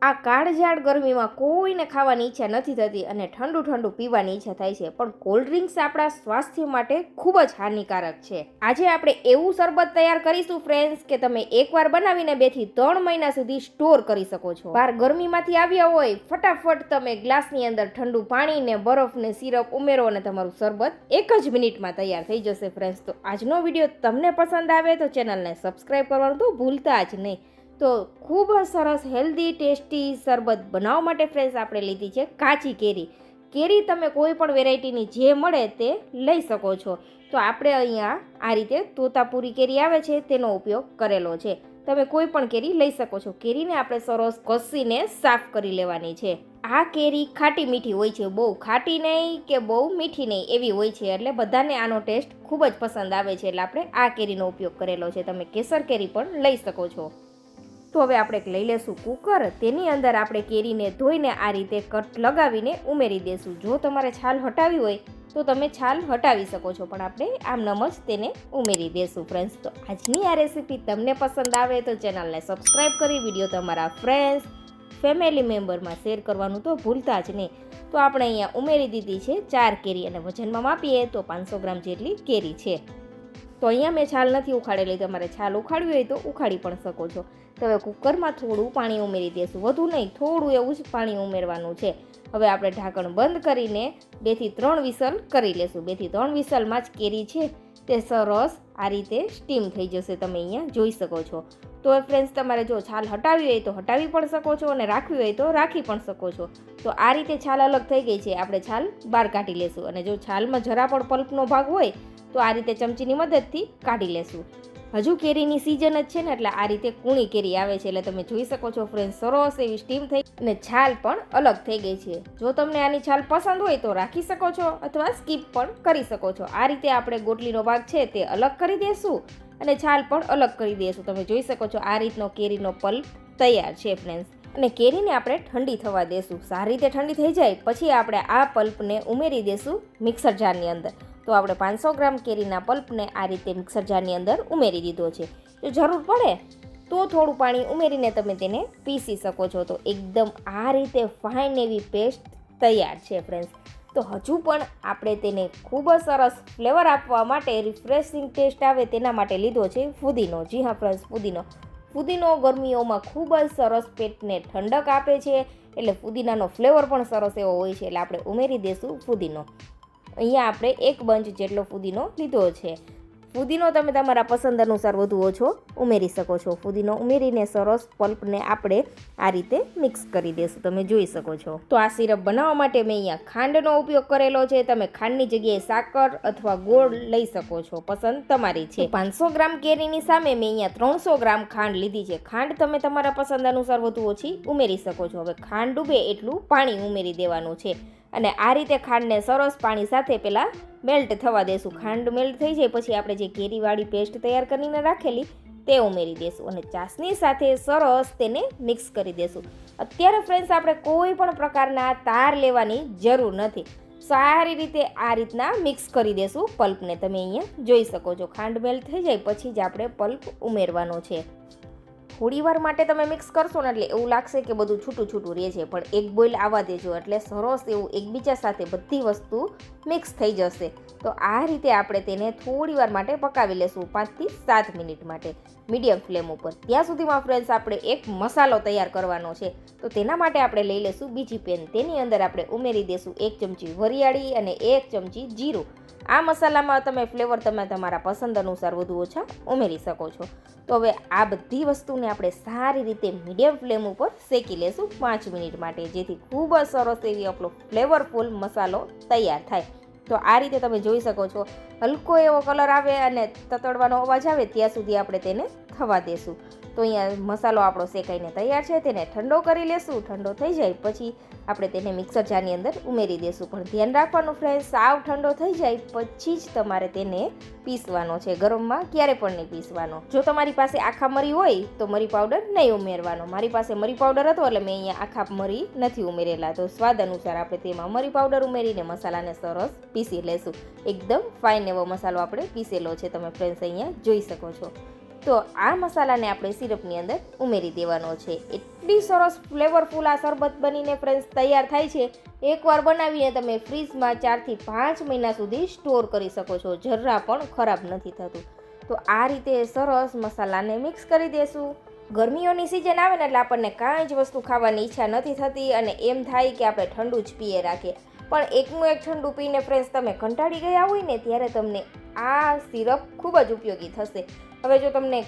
આ કાળઝાળ ગરમીમાં કોઈને ખાવાની ઈચ્છા નથી થતી અને ઠંડુ ઠંડુ પીવાની ઈચ્છા થાય છે, પણ કોલ્ડ ડ્રિંક્સ આપણા સ્વાસ્થ્ય માટે ખૂબ જ હાનિકારક છે. આજે આપણે એવું શરબત તૈયાર કરીશું ફ્રેન્ડ્સ કે તમે એકવાર બનાવીને 2 થી 3 મહિના સુધી સ્ટોર કરી શકો છો. બહાર ગરમીમાંથી આવ્યા હોય, ફટાફટ તમે ગ્લાસની અંદર ઠંડુ પાણી ને બરફ ને સિરપ ઉમેરો અને તમારું શરબત 1 જ મિનિટમાં તૈયાર થઈ જશે ફ્રેન્ડ્સ. તો આજનો વિડીયો તમને પસંદ આવે તો ચેનલને સબસ્ક્રાઈબ કરવાનું તો ભૂલતા જ નહીં. તો ખૂબ જ સરસ હેલ્ધી ટેસ્ટી શરબત બનાવવા માટે ફ્રેન્ડ્સ આપણે લીધી છે કાચી કેરી. કેરી તમે કોઈ પણ વેરાયટીની જે મળે તે લઈ શકો છો. તો આપણે અહીંયા આ રીતે તોતાપુરી કેરી આવે છે તેનો ઉપયોગ કરેલો છે. તમે કોઈ પણ કેરી લઈ શકો છો. કેરીને આપણે સરસ ઘસીને સાફ કરી લેવાની છે. આ કેરી ખાટી મીઠી હોય છે, બહુ ખાટી નહીં કે બહુ મીઠી નહીં એવી હોય છે, એટલે બધાને આનો ટેસ્ટ ખૂબ જ પસંદ આવે છે, એટલે આપણે આ કેરીનો ઉપયોગ કરેલો છે. તમે કેસર કેરી પણ લઈ શકો છો. તો હવે આપણે લઈ લેશું કુકર. તેની અંદર આપણે કેરીને ધોઈને આ રીતે કટ લગાવીને ઉમેરી દેશું. જો તમારે છાલ હટાવી હોય તો તમે છાલ હટાવી શકો છો, પણ આપણે આમનામ જ તેને ઉમેરી દેશું ફ્રેન્ડ્સ. તો આજની આ રેસીપી તમને પસંદ આવે તો ચેનલને સબસ્ક્રાઈબ કરી વિડીયો તમારા ફ્રેન્ડ્સ ફેમિલી મેમ્બરમાં શેર કરવાનું તો ભૂલતા જ નહીં. તો આપણે અહીંયા ઉમેરી દીધી છે 4 કેરી અને વજનમાં માપીએ તો 500 ગ્રામ જેટલી કેરી છે. તો અહીંયા મેં છાલ નથી ઉખાડેલી, તમારે છાલ ઉખાડવી હોય તો ઉખાડી પણ શકો છો. તો હવે કુકરમાં થોડું પાણી ઉમેરી દઈશું, વધુ નહીં, થોડું એવું જ પાણી ઉમેરવાનું છે. હવે આપણે ઢાંકણ બંધ કરીને 2 થી 3 વિસલ કરી લેશું. 2 થી 3 વિસલમાં જ કેરી છે તે સરસ આ રીતે સ્ટીમ થઈ જશે, તમે અહીંયા જોઈ શકો છો. તો ફ્રેન્ડ્સ તમારે જો છાલ હટાવી હોય તો હટાવી પણ શકો છો અને રાખવી હોય તો રાખી પણ શકો છો. તો આ રીતે છાલ અલગ થઈ ગઈ છે, આપણે છાલ બહાર કાઢી લેશું. અને જો છાલમાં જરા પણ પલ્પનો ભાગ હોય તો આ રીતે ચમચીની મદદથી કાઢી લેશું. હજુ કેરીની સિઝન જ છે ને, એટલે આ રીતે કૂણી કેરી આવે છે, એટલે તમે જોઈ શકો છો ફ્રેન્ડ્સ સરસ એવી સ્ટીમ થઈ અને છાલ પણ અલગ થઈ ગઈ છે. જો તમને આની છાલ પસંદ હોય તો રાખી શકો છો અથવા સ્કીપ પણ કરી શકો છો. આ રીતે આપણે ગોટલીનો ભાગ છે તે અલગ કરી દઈશું અને છાલ પણ અલગ કરી દઈશું. તમે જોઈ શકો છો આ રીતનો કેરીનો પલ્પ તૈયાર છે ફ્રેન્ડ્સ. અને કેરીને આપણે ઠંડી થવા દેશું. સારી રીતે ઠંડી થઈ જાય પછી આપણે આ પલ્પને ઉમેરી દેશું મિક્સર જારની અંદર. તો આપણે 500 ગ્રામ કેરીના પલ્પને આ રીતે મિક્સર જારની અંદર ઉમેરી દીધો છે. જો જરૂર પડે તો થોડું પાણી ઉમેરીને તમે તેને પીસી શકો છો. તો એકદમ આ રીતે ફાઇન એવી પેસ્ટ તૈયાર છે ફ્રેન્ડ્સ. તો હજુ પણ આપણે તેને ખૂબ જ સરસ ફ્લેવર આપવા માટે રિફ્રેશિંગ ટેસ્ટ આવે તેના માટે લીધો છે ફુદીનો. જી હા ફ્રેન્ડ્સ, ફુદીનો ગરમીઓમાં ખૂબ જ સરસ પેટને ઠંડક આપે છે, એટલે ફુદીનાનો ફ્લેવર પણ સરસ એવો હોય છે, એટલે આપણે ઉમેરી દઈશું ફુદીનો. અહીંયા આપણે 1 બંચ જેટલો ફુદીનો લીધો છે. ફુદીનો તમે તમારા પસંદ અનુસાર વધુ ઓછો ઉમેરી શકો છો. ફુદીનો ઉમેરીને સરસ પલ્પને આપણે આ રીતે મિક્સ કરી દઈશું, તમે જોઈ શકો છો. તો આ સિરપ બનાવવા માટે મેં અહીંયા ખાંડનો ઉપયોગ કરેલો છે. તમે ખાંડની જગ્યાએ સાકર અથવા ગોળ લઈ શકો છો, પસંદ તમારી છે. 500 ગ્રામ કેરીની સામે મેં અહીંયા 300 ગ્રામ ખાંડ લીધી છે. ખાંડ તમે તમારા પસંદ અનુસાર વધુ ઓછી ઉમેરી શકો છો. હવે ખાંડ ડૂબે એટલું પાણી ઉમેરી દેવાનું છે અને આ રીતે ખાંડને સરસ પાણી સાથે પહેલાં મેલ્ટ થવા દેશું. ખાંડ મેલ્ટ થઈ જાય પછી આપણે જે કેરીવાળી પેસ્ટ તૈયાર કરીને રાખેલી તે ઉમેરી દેશું અને ચાસણી સાથે સરસ તેને મિક્સ કરી દેશું. અત્યારે ફ્રેન્ડ્સ આપણે કોઈ પણ પ્રકારના તાર લેવાની જરૂર નથી. સારી રીતે આ રીતના મિક્સ કરી દેશું પલ્પને. તમે અહીંયા જોઈ શકો છો ખાંડ મેલ્ટ થઈ જાય પછી જ આપણે પલ્પ ઉમેરવાનો છે. થોડી વાર માટે તમે મિક્સ કરશો ને એટલે એવું લાગશે કે બધું છૂટું છૂટું રહે છે, પણ એક બોઇલ આવવા દેજો એટલે સરસ એવું એકબીજા સાથે બધી વસ્તુ મિક્સ થઈ જશે. તો આ રીતે આપણે તેને થોડી વાર માટે પકાવી લેશું, 5 થી 7 મિનિટ માટે મીડિયમ ફ્લેમ ઉપર. ત્યાં સુધીમાં ફ્રેન્ડ્સ આપણે એક મસાલો તૈયાર કરવાનો છે. તો તેના માટે આપણે લઈ લેશું બીજી પેન. તેની અંદર આપણે ઉમેરી દઈશું 1 ચમચી વરિયાળી અને 1 ચમચી જીરું. આ મસાલામાં તમે ફ્લેવર તમે તમારા પસંદ અનુસાર વધુ ઓછા ઉમેરી શકો છો. તો હવે આ બધી વસ્તુને આપણે સારી રીતે મીડિયમ ફ્લેમ ઉપર શેકી લેશું 5 મિનિટ માટે, જેથી ખૂબ જ સરસ એવી આપણો ફ્લેવરફુલ મસાલો તૈયાર થાય. તો આ રીતે તમે જોઈ શકો છો હલકો એવો કલર આવે અને તતડવાનો અવાજ આવે ત્યાં સુધી આપણે તેને થવા દેશું. તો અહીંયા મસાલો આપણો શેકાઈને તૈયાર છે, તેને ઠંડો કરી લેશું. ઠંડો થઈ જાય પછી આપણે તેને મિક્સર જારની અંદર ઉમેરી દેશું. પણ ધ્યાન રાખવાનું ફ્રેન્ડ્સ, સાવ ઠંડો થઈ જાય પછી જ તમારે તેને પીસવાનો છે, ગરમમાં ક્યારે પણ નહીં પીસવાનો. જો તમારી પાસે આખા મરી હોય તો મરી પાવડર નહીં ઉમેરવાનો. મારી પાસે મરી પાવડર હતો એટલે મેં અહીંયા આખા મરી નથી ઉમેરેલા. તો સ્વાદ અનુસાર આપણે તેમાં મરી પાવડર ઉમેરીને મસાલાને સરસ પીસી લેશું. એકદમ ફાઇન એવો મસાલો આપણે પીસેલો છે, તમે ફ્રેન્ડ્સ અહીંયા જોઈ શકો છો. તો આ મસાલાને આપણે સિરપની અંદર ઉમેરી દેવાનો છે. એટલી સરસ ફ્લેવરફુલ આ શરબત બનીને ફ્રેન્ડ્સ તૈયાર થાય છે. એકવાર બનાવીને તમે ફ્રીજમાં 4 થી 5 મહિના સુધી સ્ટોર કરી શકો છો, જરા પણ ખરાબ નથી થતું. તો આ રીતે સરસ મસાલાને મિક્સ કરી દેશું. ગરમીઓની સિઝન આવે ને એટલે આપણને કાંઈ જ વસ્તુ ખાવાની ઈચ્છા નથી થતી અને એમ થાય કે આપણે ઠંડુ જ પીએ રાખીએ. પણ એકનું એક ઠંડુ પીને ફ્રેન્ડ્સ તમે કંટાળી ગયા હોય ને ત્યારે તમને આ સિરપ ખૂબ જ ઉપયોગી થશે. હવે જો તમને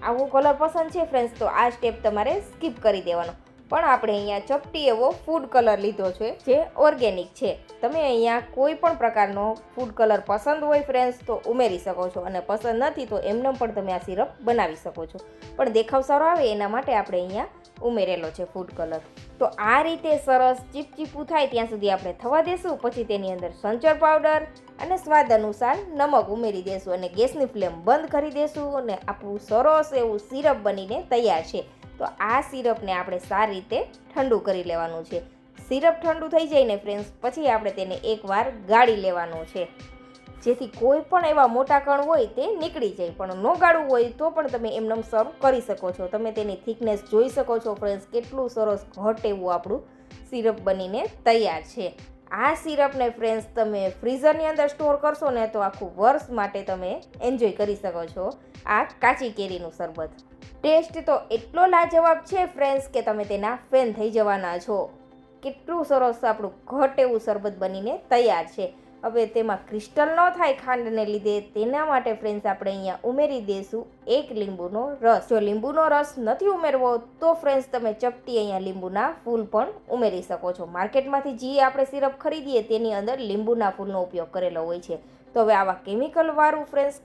આવો કલર પસંદ છે ફ્રેન્ડ્સ તો આ સ્ટેપ તમારે સ્કીપ કરી દેવાનો. પણ આપણે અહીંયા ચપટી એવો ફૂડ કલર લીધો છે જે ઓર્ગેનિક છે. તમે અહીંયા કોઈ પણ પ્રકારનો ફૂડ કલર પસંદ હોય ફ્રેન્ડ્સ તો ઉમેરી શકો છો અને પસંદ નથી તો એમને પણ તમે આ સિરપ બનાવી શકો છો. પણ દેખાવ સારો આવે એના માટે આપણે અહીંયા ઉમેરેલો છે ફૂડ કલર. તો આ રીતે સરસ ચીપચીપું થાય ત્યાં સુધી આપણે થવા દેશું. પછી તેની અંદર સંચર પાવડર અને સ્વાદ અનુસાર નમક ઉમેરી દેશું અને ગેસની ફ્લેમ બંધ કરી દેશું અને આપણું સરસ એવું સિરપ બનીને તૈયાર છે. તો આ સિરપને આપણે સારી રીતે ઠંડુ કરી લેવાનું છે. સિરપ ઠંડુ થઈ જાય ને ફ્રેન્ડ્સ પછી આપણે તેને એકવાર ગાળી લેવાનું છે, જેથી કોઈ પણ એવા મોટા કણ હોય તે નીકળી જાય. પણ ન ગાળવું હોય તો પણ તમે એમને સર્વ કરી શકો છો. તમે તેની થિકનેસ જોઈ શકો છો ફ્રેન્ડ્સ, કેટલું સરસ ઘટ એવું આપણું સિરપ બનીને તૈયાર છે. આ સિરપને ફ્રેન્ડ્સ તમે ફ્રીઝરની અંદર સ્ટોર કરશો ને તો આખું વર્ષ માટે તમે એન્જોય કરી શકો છો આ કાચી કેરીનું શરબત. ટેસ્ટ તો એટલો લાજવાબ છે ફ્રેન્ડ્સ કે તમે તેના ફેન થઈ જવાના છો. કેટલું સરસ આપણું ઘટ એવું શરબત બનીને તૈયાર છે. હવે તેમાં ક્રિસ્ટલ ન થાય ખાંડને લીધે તેના માટે ફ્રેન્ડ્સ આપણે અહીંયા ઉમેરી દઈશું 1 લીંબુનો રસ. જો લીંબુનો રસ નથી ઉમેરવો તો ફ્રેન્ડ્સ તમે ચપટી અહીંયા લીંબુના ફૂલ પણ ઉમેરી શકો છો. માર્કેટમાંથી જે આપણે સિરપ ખરીદીએ તેની અંદર લીંબુના ફૂલનો ઉપયોગ કરેલો હોય છે. તો હવે આવા કેમિકલવાળું ફ્રેન્ડ્સ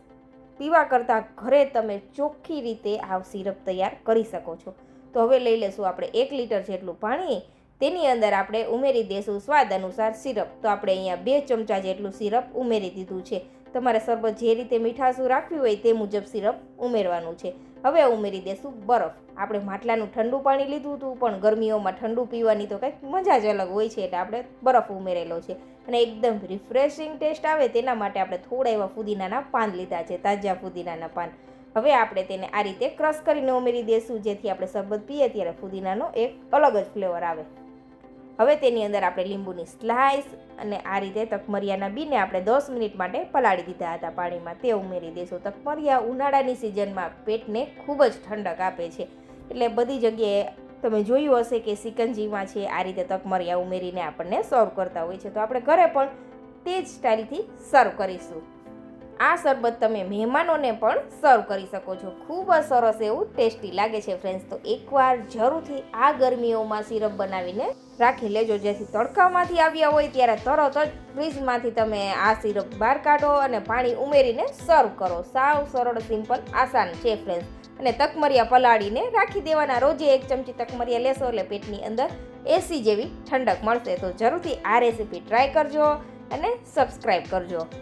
પીવા કરતાં ઘરે તમે ચોખ્ખી રીતે આ સિરપ તૈયાર કરી શકો છો. તો હવે લઈ લેશું આપણે 1 લીટર જેટલું પાણી. તેની અંદર આપણે ઉમેરી દઈશું સ્વાદ અનુસાર સિરપ. તો આપણે અહીંયા 2 ચમચા જેટલું સિરપ ઉમેરી દીધું છે. તમારે શરબત જે રીતે મીઠાશું રાખવી હોય તે મુજબ સિરપ ઉમેરવાનું છે. હવે ઉમેરી દઈશું બરફ. આપણે માટલાનું ઠંડુ પાણી લીધું હતું પણ ગરમીઓમાં ઠંડુ પીવાની તો કંઈક મજા જ અલગ હોય છે એટલે આપણે બરફ ઉમેરેલો છે. અને એકદમ રિફ્રેશિંગ ટેસ્ટ આવે તેના માટે આપણે થોડા એવા ફુદીનાના પાન લીધા છે, તાજા ફુદીનાના પાન. હવે આપણે તેને આ રીતે ક્રશ કરીને ઉમેરી દઈશું જેથી આપણે શરબત પીએ ત્યારે ફુદીનાનો એક અલગ જ ફ્લેવર આવે. હવે તેની અંદર આપણે લીંબુની સ્લાઇસ અને આ રીતે તકમરિયાના બીને આપણે 10 મિનિટ માટે પલાળી દીધા હતા પાણીમાં, તે ઉમેરી દઈશું. તકમરિયા ઉનાળાની સિઝનમાં પેટને ખૂબ જ ઠંડક આપે છે એટલે બધી જગ્યાએ તમે જોયું હશે કે સિકંજીમાં છે આ રીતે તકમરિયા ઉમેરીને આપણને સર્વ કરતા હોય છે. તો આપણે ઘરે પણ તે જ સ્ટાઇલથી સર્વ કરીશું. આ શરબત તમે મહેમાનોને પણ સર્વ કરી શકો છો. ખૂબ જ સરસ એવું ટેસ્ટી લાગે છે ફ્રેન્ડ્સ. તો એકવાર જરૂરથી આ ગરમીઓમાં સિરપ બનાવીને રાખી લેજો જેથી તડકામાંથી આવ્યા હોય ત્યારે તરત જ ફ્રીજમાંથી તમે આ સિરપ બહાર કાઢો અને પાણી ઉમેરીને સર્વ કરો. સાવ સરળ, સિમ્પલ, આસાન છે ફ્રેન્ડ્સ. અને તકમરિયા પલાળીને રાખી દેવાના. રોજે 1 ચમચી તકમરિયા લેશો એટલે પેટની અંદર એસી જેવી ઠંડક મળશે. તો જરૂરથી આ રેસીપી ટ્રાય કરજો અને સબસ્ક્રાઈબ કરજો.